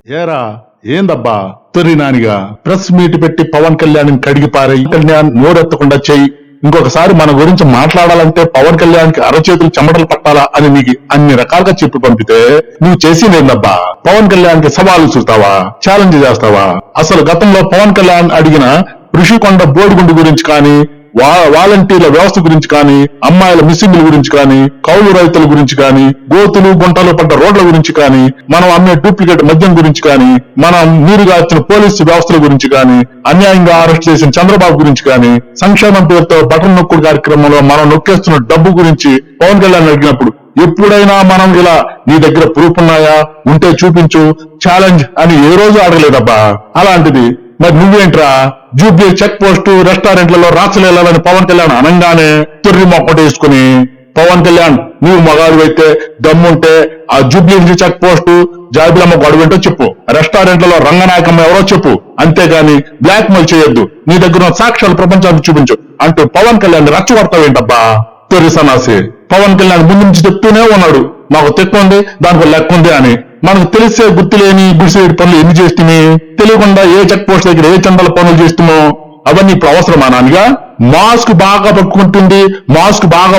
ఏరా ఏందబ్బా తొరి నానిగా press meet పెట్టి పవన్ కళ్యాణ్ కడిగి పారాయి. కళ్యాణ్ నోరెత్తకుండా చెయ్యి. ఇంకొకసారి మన గురించి మాట్లాడాలంటే పవన్ కళ్యాణ్ కి అరచేతులు చెమటలు పట్టాలా అని నీకు అన్ని రకాలుగా చెప్పి పంపితే నువ్వు చేసిందేందబ్బా? పవన్ కళ్యాణ్ కి సవాలు చూస్తావా? ఛాలెంజ్ చేస్తావా? అసలు గతంలో పవన్ కళ్యాణ్ అడిగిన ఋషికొండ బోడిగుండు గురించి కానీ, వాలంటీర్ల వ్యవస్థ గురించి కానీ, అమ్మాయిల మిస్సింగ్ల గురించి కానీ, కౌలు రైతుల గురించి కానీ, గోతులు గుంటలు పడ్డ రోడ్ల గురించి కానీ, మనం అమ్మే డూప్లికేట్ మద్యం గురించి కానీ, మనం నీరుగార్చిన పోలీసు వ్యవస్థల గురించి కానీ, అన్యాయంగా అరెస్ట్ చేసిన చంద్రబాబు గురించి కానీ, సంక్షేమం పేరుతో బటన్ నొక్కుడు కార్యక్రమంలో మనం నొక్కేస్తున్న డబ్బు గురించి పవన్ కళ్యాణ్ అడిగినప్పుడు ఎప్పుడైనా మనం ఇలా నీ దగ్గర ప్రూఫ్ ఉన్నాయా, ఉంటే చూపించు, ఛాలెంజ్ అని ఏ రోజు అడగలేదబ్బా. అలాంటిది మరి నువ్వేంట్రా జూబ్లీ చెక్ పోస్ట్ రెస్టారెంట్లలో రాచలేలని పవన్ కళ్యాణ్ అనంగానే తొర్రి మొక్కటేసుకుని, పవన్ కళ్యాణ్ నువ్వు మగాడు అయితే దమ్ముంటే ఆ జూబ్లీ చెక్ పోస్ట్ జాబిలమ్మ గొడవేంటో చెప్పు, రెస్టారెంట్లలో రంగనాయకమ్మ ఎవరో చెప్పు, అంతేగాని బ్లాక్ మెయిల్ చేయొద్దు, నీ దగ్గర సాక్ష్యాలు ప్రపంచానికి చూపించు అంటూ పవన్ కళ్యాణ్ రచ్చగొడతావేంటబ్బా తొర్రి సన్నాసి. పవన్ కళ్యాణ్ ముందు నుంచి చెప్తూనే ఉన్నాడు మాకు తెక్కుంది దానికి లెక్క ఉంది అని. మనకు తెలిసే గుర్తులేని గుడిసేడు పనులు ఎన్ని చేస్తుమే, తెలియకుండా ఏ చెక్ పోస్ట్ దగ్గర ఏ చందల పనులు చేస్తుమో అవన్నీ ఇప్పుడు అవసరమా నానిగా? మాస్క్ బాగా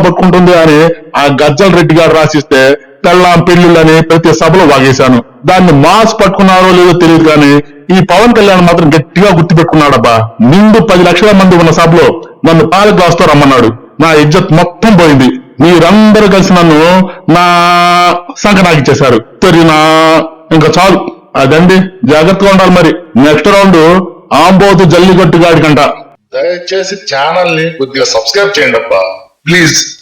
పట్టుకుంటుంది అని ఆ గజ్జల రెడ్డి గారు రాసిస్తే పెళ్ళాం పెళ్లిళ్ళని ప్రతి సభలో వాగేశాను. దాన్ని మాస్క్ పట్టుకున్నారో లేదో తెలియదు కానీ ఈ పవన్ కళ్యాణ్ మాత్రం గట్టిగా గుర్తు పెట్టుకున్నాడబ్బా. నిండు 10 లక్షల మంది ఉన్న సభలో నన్ను పాల గ్లాస్తో రమ్మన్నాడు. నా ఇజ్జత్ మొత్తం పోయింది. మీరందరూ కలిసి నన్ను నా సంకనాకిచ్చేశారు. తొరినా ఇంకా చాలు అదండి, జాగ్రత్తగా ఉండాలి. మరి నెక్స్ట్ రౌండ్ ఆంబోతు జల్లికట్టు గాడికంట. దయచేసి ఛానల్ ని కొద్దిగా సబ్స్క్రైబ్ చేయండి అబ్బా ప్లీజ్.